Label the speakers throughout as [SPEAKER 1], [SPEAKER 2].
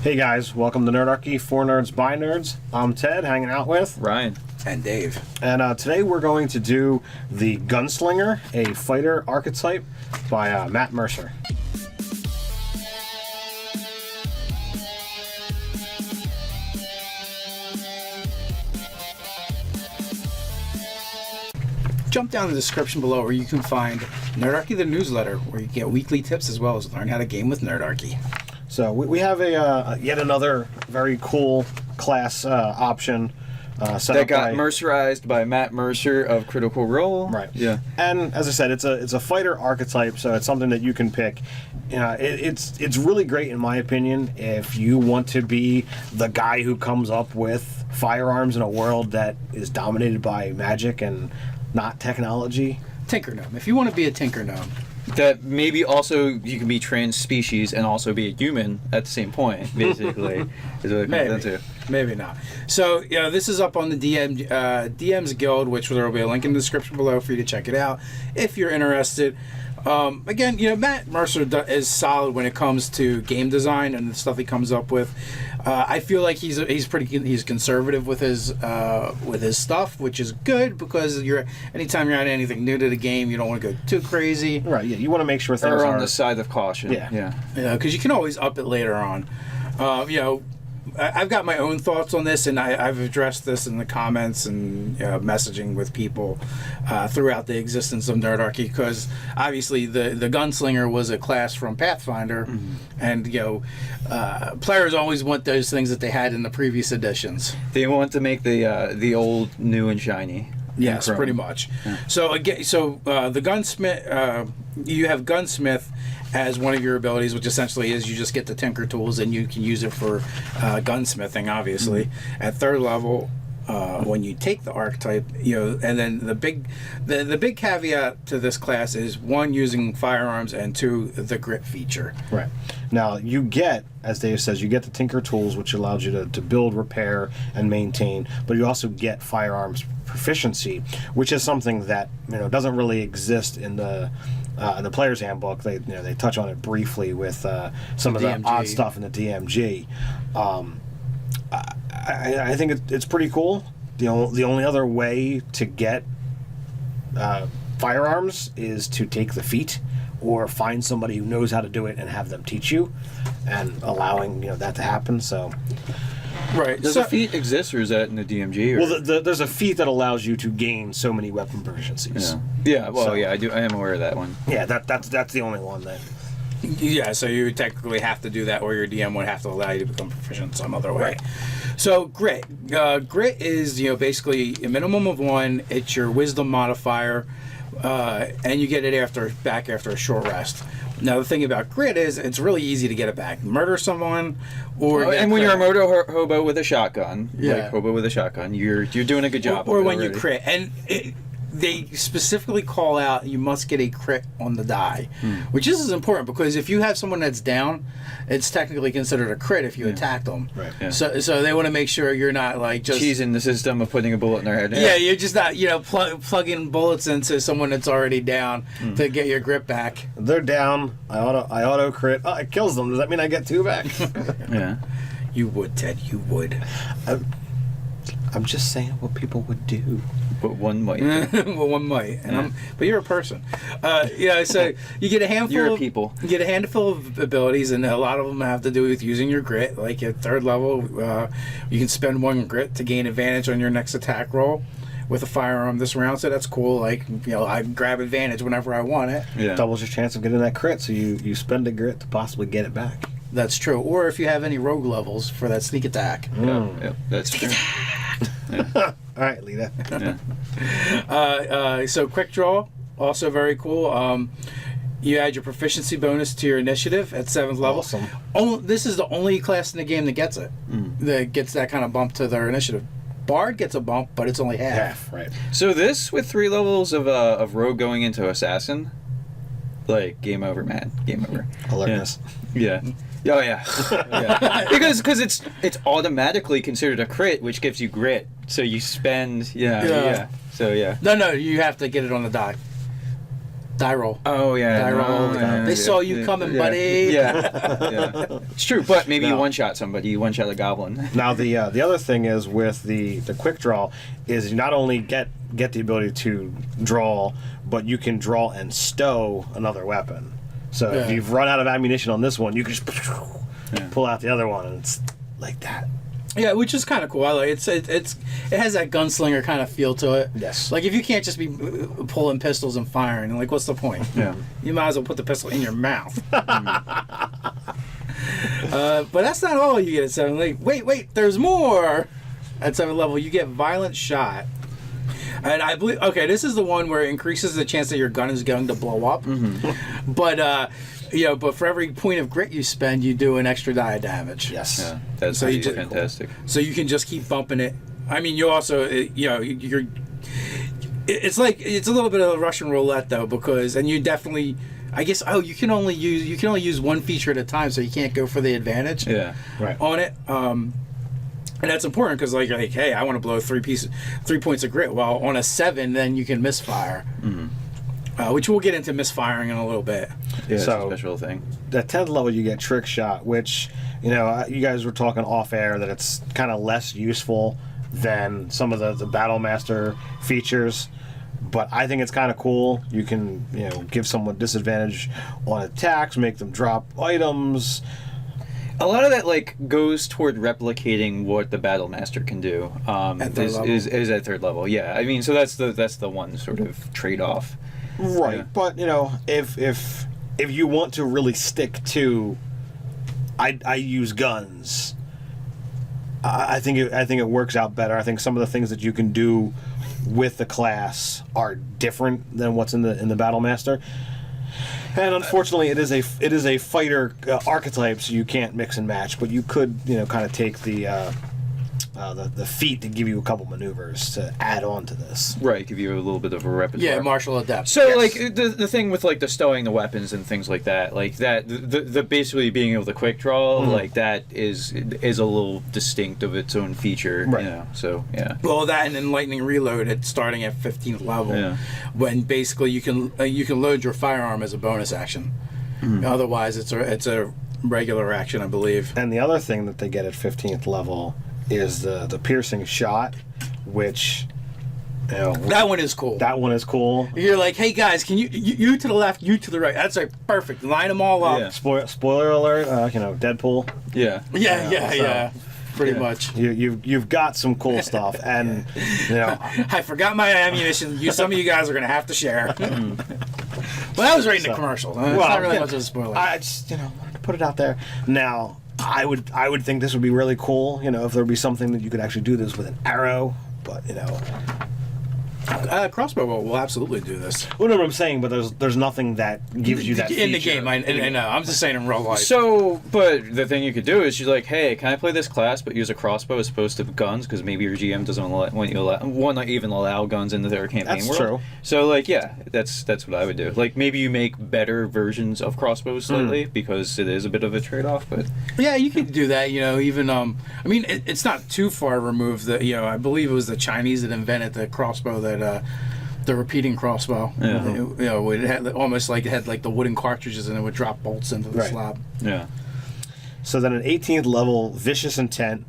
[SPEAKER 1] Hey guys, welcome to Nerdarchy, for nerds by nerds. I'm Ted, hanging out with
[SPEAKER 2] Ryan
[SPEAKER 3] and Dave.
[SPEAKER 1] And today we're going to do the Gunslinger, a fighter archetype by Matt Mercer.
[SPEAKER 3] Jump down in the description below where you can find Nerdarchy the newsletter, where you get weekly tips as well as learn how to game with Nerdarchy.
[SPEAKER 1] So we have a yet another very cool class option set
[SPEAKER 2] that
[SPEAKER 1] up
[SPEAKER 2] got
[SPEAKER 1] by
[SPEAKER 2] Mercerized by Matt Mercer of Critical Role.
[SPEAKER 1] Right.
[SPEAKER 2] Yeah.
[SPEAKER 1] And as I said, it's a fighter archetype, so it's something that you can pick. It's really great in my opinion if you want to be the guy who comes up with firearms in a world that is dominated by magic and not technology.
[SPEAKER 3] Tinker Gnome. If you want to be a Tinker Gnome.
[SPEAKER 2] That maybe also you can be trans-species and also be a human at the same point, basically. Is what it comes down to.
[SPEAKER 3] Maybe not. So, this is up on the DM's Guild, which there will be a link in the description below for you to check it out if you're interested. Again, Matt Mercer is solid when it comes to game design and the stuff he comes up with. I feel like he's conservative with his stuff, which is good because anytime you're adding anything new to the game, you don't want to go too crazy.
[SPEAKER 1] Right. Yeah. You want to make sure things
[SPEAKER 2] are
[SPEAKER 1] are
[SPEAKER 2] on the side of caution.
[SPEAKER 1] Yeah.
[SPEAKER 3] Because you can always up it later on. I've got my own thoughts on this, and I've addressed this in the comments and messaging with people throughout the existence of Nerdarchy, because obviously the Gunslinger was a class from Pathfinder, and players always want those things that they had in the previous editions.
[SPEAKER 2] They want to make the old new and shiny.
[SPEAKER 3] Yes, pretty much. Yeah. So again, the gunsmith, you have gunsmith as one of your abilities, which essentially is you just get the tinker tools and you can use it for gunsmithing. Obviously, at third level, when you take the archetype, and then the big caveat to this class is one, using firearms, and two, the grit feature.
[SPEAKER 1] Right. Now you get, as Dave says, you get the tinker tools, which allows you to build, repair, and maintain, but you also get firearms proficiency, which is something that doesn't really exist in the player's handbook. They touch on it briefly with some of the odd stuff in the DMG. I think it's pretty cool. The only other way to get firearms is to take the feat or find somebody who knows how to do it and have them teach you, and allowing that to happen. So.
[SPEAKER 2] Right. Does a feat exist, or is that in the DMG? Or?
[SPEAKER 1] Well, there's a feat that allows you to gain so many weapon proficiencies.
[SPEAKER 2] Yeah. Well, I am aware of that one.
[SPEAKER 1] Yeah, that's the only one that.
[SPEAKER 3] Yeah, so you would technically have to do that, or your DM would have to allow you to become proficient some other way. Right. So grit is basically a minimum of 1. It's your wisdom modifier, and you get it back after a short rest. Now the thing about grit is it's really easy to get it back. Murder someone,
[SPEAKER 2] and when you're a moto hobo with a shotgun, you're doing a good job.
[SPEAKER 3] Or when you crit, and they specifically call out you must get a crit on the die, which is important because if you have someone that's down, it's technically considered a crit if you attack them.
[SPEAKER 1] Right.
[SPEAKER 3] Yeah. So they want to make sure you're not like just
[SPEAKER 2] cheesing the system of putting a bullet in their head.
[SPEAKER 3] Yeah, you're just not plugging bullets into someone that's already down to get your grip back.
[SPEAKER 1] They're down. I auto crit. Oh, it kills them. Does that mean I get 2 back?
[SPEAKER 2] Yeah.
[SPEAKER 3] You would, Ted. You would.
[SPEAKER 1] I'm just saying what people would do.
[SPEAKER 2] But one might.
[SPEAKER 3] Well, one might. But you're a person. So you get a handful.
[SPEAKER 2] You're a people.
[SPEAKER 3] You get a handful of abilities, and a lot of them have to do with using your grit. Like at third level, you can spend 1 grit to gain advantage on your next attack roll with a firearm this round. So that's cool. Like I grab advantage whenever I want it.
[SPEAKER 1] Yeah. Doubles your chance of getting that crit. So you spend a grit to possibly get it back.
[SPEAKER 3] That's true. Or if you have any rogue levels for that sneak attack.
[SPEAKER 2] Yeah, that's
[SPEAKER 3] sneak
[SPEAKER 2] true.
[SPEAKER 3] Attack!
[SPEAKER 1] All right, Lita.
[SPEAKER 3] So quick draw, also very cool. You add your proficiency bonus to your initiative at 7th level.
[SPEAKER 1] Awesome.
[SPEAKER 3] This is the only class in the game that gets it. That gets that kind of bump to their initiative. Bard gets a bump, but it's only half.
[SPEAKER 1] Right.
[SPEAKER 2] So this, with 3 levels of rogue going into assassin, like game over, man. Game over.
[SPEAKER 1] Alertness.
[SPEAKER 2] Yeah. Oh yeah. Yeah. Because it's automatically considered a crit, which gives you grit. So you spend So yeah.
[SPEAKER 3] No, you have to get it on the die. Die roll.
[SPEAKER 2] Oh yeah,
[SPEAKER 3] Die roll. They saw you coming, buddy.
[SPEAKER 2] Yeah, it's true. But maybe you one-shot somebody. You one-shot a goblin.
[SPEAKER 1] Now the other thing is with the quick draw is you not only get the ability to draw, but you can draw and stow another weapon. So if you've run out of ammunition on this one, you can just pull out the other one, and it's like that.
[SPEAKER 3] Yeah, which is kind of cool. I like it has that gunslinger kind of feel to it.
[SPEAKER 1] Yes.
[SPEAKER 3] Like if you can't just be pulling pistols and firing, like what's the point?
[SPEAKER 2] Yeah.
[SPEAKER 3] You might as well put the pistol in your mouth. But that's not all you get at 7. Like, wait, there's more. At 7 level, you get violent shot. And I believe, this is the one where it increases the chance that your gun is going to blow up. Mm-hmm. But but for every point of grit you spend, you do an extra die of damage.
[SPEAKER 1] Yes.
[SPEAKER 2] Yeah, that's fantastic.
[SPEAKER 3] So you can just keep bumping it. I mean, you also, you're. It's like it's a little bit of a Russian roulette though, and you definitely. I guess you can only use one feature at a time, so you can't go for the advantage.
[SPEAKER 2] Yeah.
[SPEAKER 1] Right.
[SPEAKER 3] On it. And that's important because, like, hey, I want to blow 3 points of grit. Well, on a 7, then you can misfire, which we'll get into misfiring in a little bit.
[SPEAKER 2] Yeah,
[SPEAKER 1] so
[SPEAKER 2] it's a special thing.
[SPEAKER 1] At 10th level, you get trick shot, which you guys were talking off air that it's kind of less useful than some of the Battle Master features. But I think it's kind of cool. You can give someone disadvantage on attacks, make them drop items.
[SPEAKER 2] A lot of that goes toward replicating what the Battle Master can do. Is at 3rd level. Yeah, I mean, so that's the one sort of trade-off.
[SPEAKER 1] Right,
[SPEAKER 2] yeah.
[SPEAKER 1] But if you want to really stick to, I use guns. I think it works out better. I think some of the things that you can do with the class are different than what's in the Battle Master. And unfortunately, it is a fighter archetype, so you can't mix and match. But you could, kind of take the feat to give you a couple maneuvers to add on to this.
[SPEAKER 2] Right, give you a little bit of a repertoire.
[SPEAKER 3] Yeah, martial adept.
[SPEAKER 2] So,
[SPEAKER 1] Yes.
[SPEAKER 2] the thing with, the stowing the weapons and things like that, the basically being able to quick draw, that is a little distinct of its own feature,
[SPEAKER 1] Right.
[SPEAKER 2] So, yeah.
[SPEAKER 3] Well, that and then lightning reload at starting at 15th level, when basically you can load your firearm as a bonus action. Otherwise, it's a regular action, I believe.
[SPEAKER 1] And the other thing that they get at 15th level is the piercing shot, which
[SPEAKER 3] that one is cool.
[SPEAKER 1] That one is cool.
[SPEAKER 3] You're like, hey guys, can you to the left, you to the right. That's perfect. Line them all up.
[SPEAKER 2] Yeah.
[SPEAKER 1] Spoiler alert. Deadpool.
[SPEAKER 2] Yeah.
[SPEAKER 3] Yeah. Pretty much.
[SPEAKER 1] You've got some cool stuff, and
[SPEAKER 3] I forgot my ammunition. Some of you guys are gonna have to share. Well, that was right in the commercial. It's not really much of a spoiler.
[SPEAKER 1] I just wanted to put it out there. Now, I would think this would be really cool. If there would be something that you could actually do this with an arrow, but
[SPEAKER 3] Crossbow will absolutely do this.
[SPEAKER 1] Well, no, what I'm saying, but there's nothing that gives you that
[SPEAKER 3] in the
[SPEAKER 1] feature.
[SPEAKER 3] game. I know. I'm just saying in real life.
[SPEAKER 2] So, but the thing you could do is she's like, hey, can I play this class but use a crossbow as opposed to guns? Because maybe your GM doesn't want to even allow guns into their campaign
[SPEAKER 1] That's
[SPEAKER 2] world.
[SPEAKER 1] true.
[SPEAKER 2] So, that's what I would do. Maybe you make better versions of crossbows slightly because it is a bit of a trade-off. But
[SPEAKER 3] yeah, you could do that. Even I mean, it's not too far removed. That I believe it was the Chinese that invented the crossbow that. The repeating crossbow.
[SPEAKER 2] Yeah.
[SPEAKER 3] It had almost like it had the wooden cartridges and it would drop bolts into the slab.
[SPEAKER 2] Yeah.
[SPEAKER 1] So then at 18th level, Vicious Intent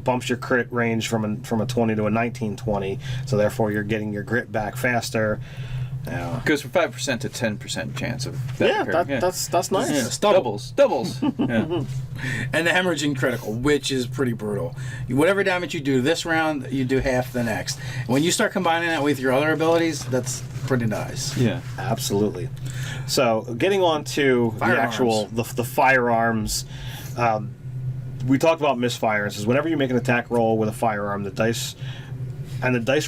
[SPEAKER 1] bumps your crit range from a 20 to a 19-20. So therefore, you're getting your grit back faster.
[SPEAKER 2] Goes from 5% to 10% chance of that occurring.
[SPEAKER 1] That's nice.
[SPEAKER 2] Yeah. Doubles. Yeah.
[SPEAKER 3] And the hemorrhaging critical, which is pretty brutal. Whatever damage you do this round, you do half the next. When you start combining that with your other abilities, that's pretty nice.
[SPEAKER 2] Yeah.
[SPEAKER 1] Absolutely. So getting on to the actual the firearms. We talked about misfires. Is whenever you make an attack roll with a firearm, the dice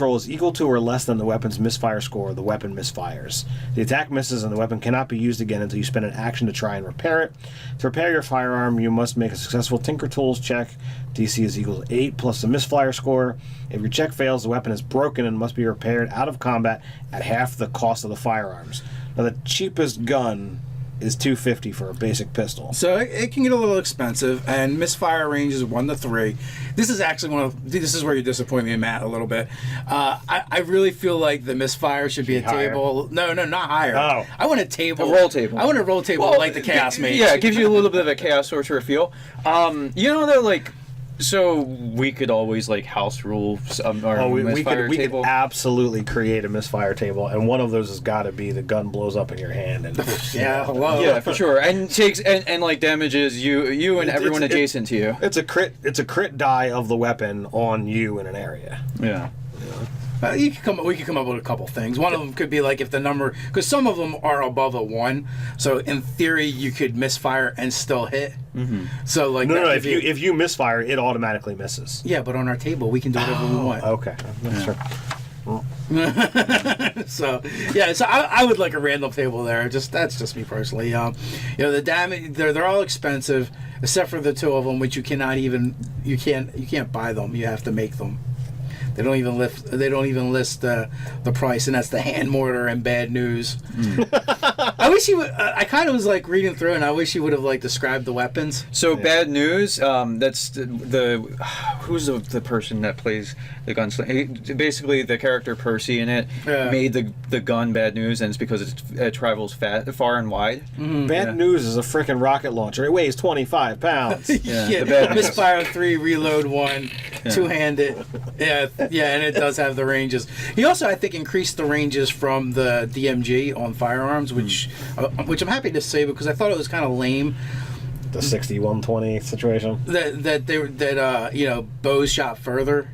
[SPEAKER 1] roll is equal to or less than the weapon's misfire score, the weapon misfires. The attack misses and the weapon cannot be used again until you spend an action to try and repair it. To repair your firearm, you must make a successful Tinker Tools check. DC is equal to 8 plus the misfire score. If your check fails, the weapon is broken and must be repaired out of combat at half the cost of the firearms. Now, the cheapest gun is $250 for a basic pistol.
[SPEAKER 3] So it can get a little expensive, and misfire range is 1 to 3. This is actually this is where you disappoint me, Matt, a little bit. I really feel like the misfire should be a
[SPEAKER 1] higher?
[SPEAKER 3] table. No, not higher.
[SPEAKER 1] Oh.
[SPEAKER 3] I want a table.
[SPEAKER 2] A roll table.
[SPEAKER 3] I want a roll table like the Chaos Mage.
[SPEAKER 2] Yeah, it gives you a little bit of a Chaos Sorcerer feel. You know, though, like, so we could always, like, house rule our
[SPEAKER 1] we
[SPEAKER 2] misfire
[SPEAKER 1] could
[SPEAKER 2] table.
[SPEAKER 1] absolutely create a misfire table, and one of those has got to be the gun blows up in your hand. And
[SPEAKER 3] Yeah, hello.
[SPEAKER 2] Yeah, for sure, and takes and like damages you and everyone adjacent to you.
[SPEAKER 1] It's a crit die of the weapon on you in an area.
[SPEAKER 2] Yeah.
[SPEAKER 3] We could come up with a couple things. One of them could be like if the number, because some of them are above a 1, so in theory you could misfire and still hit.
[SPEAKER 2] Mm-hmm.
[SPEAKER 3] So like
[SPEAKER 1] No. If you misfire, it automatically misses.
[SPEAKER 3] Yeah, but on our table we can do whatever we want.
[SPEAKER 1] Okay, sure.
[SPEAKER 3] So yeah, so I would like a random table there. That's just me personally. You know, the damage they're all expensive except for the 2 of them, which you can't buy them. You have to make them. They don't even list the price, and that's the hand mortar and bad news. I wish he would. I kind of was like reading through, and I wish he would have like described the weapons.
[SPEAKER 2] So bad news. That's who's the person that plays the Gunslinger. Basically, the character Percy in it made the gun bad news, and it's because it travels far and wide.
[SPEAKER 3] Mm-hmm.
[SPEAKER 1] Bad news is a freaking rocket launcher. It weighs 25 pounds.
[SPEAKER 2] The bad news.
[SPEAKER 3] Misfire 3, reload 1, two-handed. Yeah, and it does have the ranges. He also, I think, increased the ranges from the DMG on firearms, which I'm happy to say because I thought it was kind of lame.
[SPEAKER 1] The 60-120 situation.
[SPEAKER 3] That bows shot further.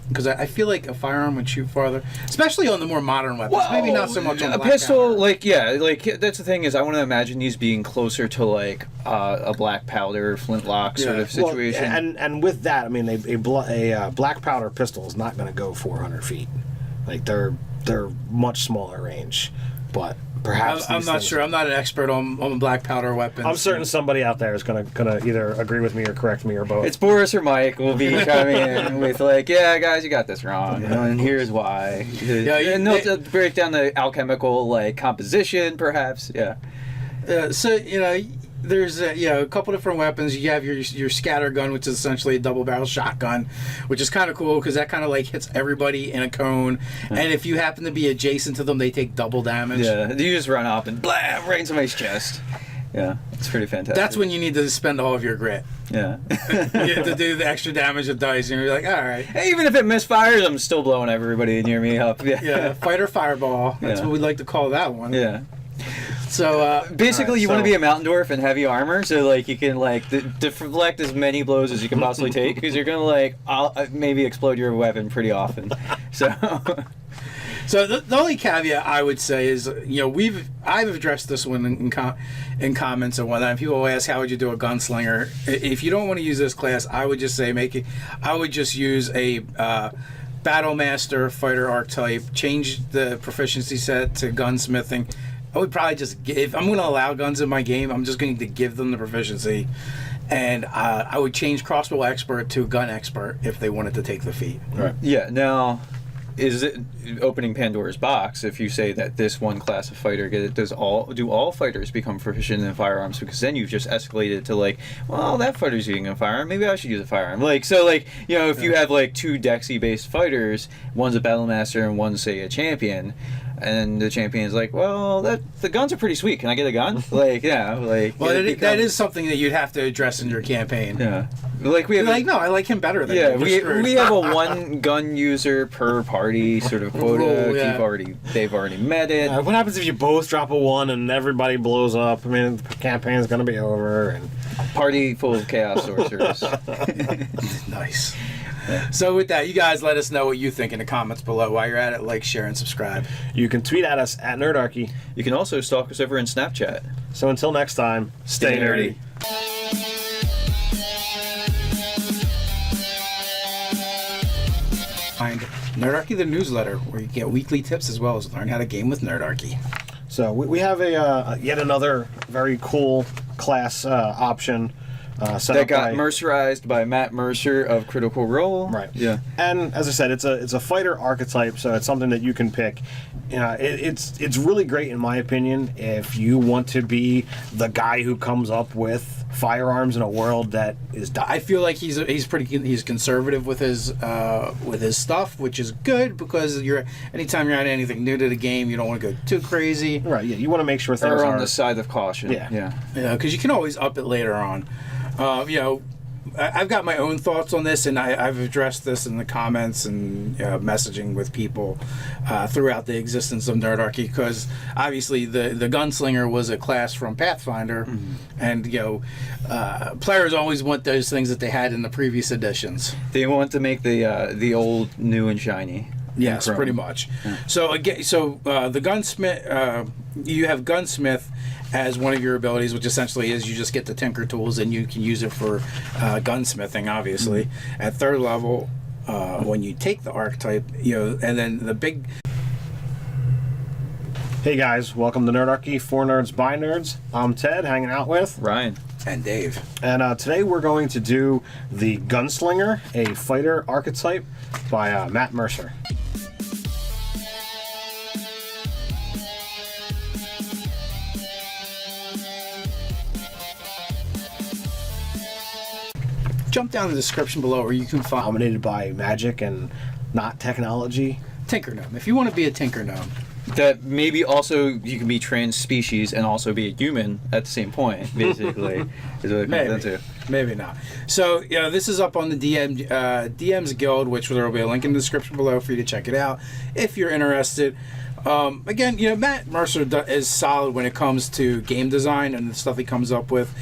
[SPEAKER 3] Because I feel like a firearm would shoot farther, especially on the more modern weapons.
[SPEAKER 2] Well,
[SPEAKER 3] maybe not so much on
[SPEAKER 2] a
[SPEAKER 3] black
[SPEAKER 2] pistol.
[SPEAKER 3] powder.
[SPEAKER 2] That's the thing is I want to imagine these being closer to like a black powder flintlock sort of situation.
[SPEAKER 1] Well, and with that, I mean, a black powder pistol is not going to go 400 feet. Like they're much smaller range, but. Perhaps
[SPEAKER 3] I'm not sure. I'm not an expert on black powder weapons.
[SPEAKER 1] I'm certain somebody out there is gonna either agree with me or correct me or both.
[SPEAKER 2] It's Boris or Mike will be coming in with like, yeah, guys, you got this wrong, and here's why. And they'll break down the alchemical like composition, perhaps. Yeah.
[SPEAKER 3] So there's a couple different weapons. You have your scatter gun, which is essentially a double barrel shotgun, which is kind of cool because that kind of like hits everybody in a cone, and if you happen to be adjacent to them, they take double damage.
[SPEAKER 2] Yeah, you just run up and blam, right in somebody's chest. Yeah, it's pretty fantastic.
[SPEAKER 3] That's when you need to spend all of your grit.
[SPEAKER 2] Yeah.
[SPEAKER 3] You have to do the extra damage of dice, and you're like, all right.
[SPEAKER 2] Even if it misfires, I'm still blowing everybody near me up. Yeah.
[SPEAKER 3] Fighter fireball. That's what we'd like to call that one.
[SPEAKER 2] Yeah.
[SPEAKER 3] So
[SPEAKER 2] basically, you want to be a mountain dwarf in heavy armor, so like you can like deflect as many blows as you can possibly take, because you're gonna like maybe explode your weapon pretty often. So
[SPEAKER 3] the only caveat I would say is I've addressed this one in comments and whatnot. And people will ask how would you do a gunslinger. If you don't want to use this class, I would just say I would just use a Battlemaster fighter archetype, change the proficiency set to gunsmithing. I would probably just if I'm going to allow guns in my game, I'm just going to give them the proficiency, and I would change crossbow expert to gun expert if they wanted to take the feat.
[SPEAKER 2] Right. Yeah. Now, is it opening Pandora's box if you say that this one class of fighter do all fighters become proficient in firearms? Because then you've just escalated to like, well, that fighter's using a firearm, maybe I should use a firearm. If you have like 2 Dexy based fighters, one's a Battlemaster and one's say a champion, and the champion's like, well, the guns are pretty sweet. Can I get a gun? That
[SPEAKER 3] is something that you'd have to address in your campaign.
[SPEAKER 2] Yeah. No,
[SPEAKER 3] I like him better than
[SPEAKER 2] you. We have a 1 gun user per party sort of quota. They've already met it.
[SPEAKER 1] What happens if you both drop a 1 and everybody blows up? I mean, the campaign's gonna be over. And
[SPEAKER 2] party full of chaos sorcerers.
[SPEAKER 3] Nice. So with that, you guys let us know what you think in the comments below. While you're at it, like, share, and subscribe.
[SPEAKER 1] You can tweet at us at Nerdarchy.
[SPEAKER 2] You can also stalk us over in Snapchat.
[SPEAKER 1] So until next time, stay nerdy.
[SPEAKER 3] Find Nerdarchy the newsletter, where you get weekly tips as well as learn how to game with Nerdarchy.
[SPEAKER 1] So we have yet another very cool class option set
[SPEAKER 2] That
[SPEAKER 1] up
[SPEAKER 2] got
[SPEAKER 1] by,
[SPEAKER 2] Mercerized by Matt Mercer of Critical Role.
[SPEAKER 1] Right.
[SPEAKER 2] Yeah.
[SPEAKER 1] And as I said, it's a fighter archetype, so it's something that you can pick. You know, it's really great in my opinion if you want to be the guy who comes up with firearms in a world that is
[SPEAKER 3] I feel like he's conservative with his stuff, which is good because anytime you're adding anything new to the game, you don't want to go too crazy.
[SPEAKER 1] right. Yeah, you want to make sure things
[SPEAKER 2] Or
[SPEAKER 1] are
[SPEAKER 2] on the side of caution.
[SPEAKER 1] Yeah.
[SPEAKER 2] Yeah.
[SPEAKER 3] Because you can always up it later on. I've got my own thoughts on this, and I've addressed this in the comments and messaging with people throughout the existence of Nerdarchy, because obviously the Gunslinger was a class from Pathfinder, and players always want those things that they had in the previous editions.
[SPEAKER 2] They want to make the old new and shiny.
[SPEAKER 3] Yes,
[SPEAKER 2] Chrome.
[SPEAKER 3] pretty much. Yeah. So again, the gunsmith, you have gunsmith as one of your abilities, which essentially is you just get the tinker tools and you can use it for gunsmithing. Obviously, at third level, when you take the archetype, and then the big.
[SPEAKER 1] Hey guys, welcome to Nerdarchy, for nerds by nerds. I'm Ted, hanging out with
[SPEAKER 2] Ryan
[SPEAKER 3] and Dave.
[SPEAKER 1] And today we're going to do the Gunslinger, a fighter archetype by Matt Mercer.
[SPEAKER 3] Jump down the description below where you can find
[SPEAKER 1] Dominated by magic and not technology.
[SPEAKER 3] Tinker Gnome. If you want to be a Tinker Gnome.
[SPEAKER 2] that maybe also you can be trans species and also be a human at the same point, basically. Is what it comes down to.
[SPEAKER 3] Maybe not. So, this is up on the DM's Guild, which there will be a link in the description below for you to check it out if you're interested. Again, Matt Mercer is solid when it comes to game design and the stuff he comes up with.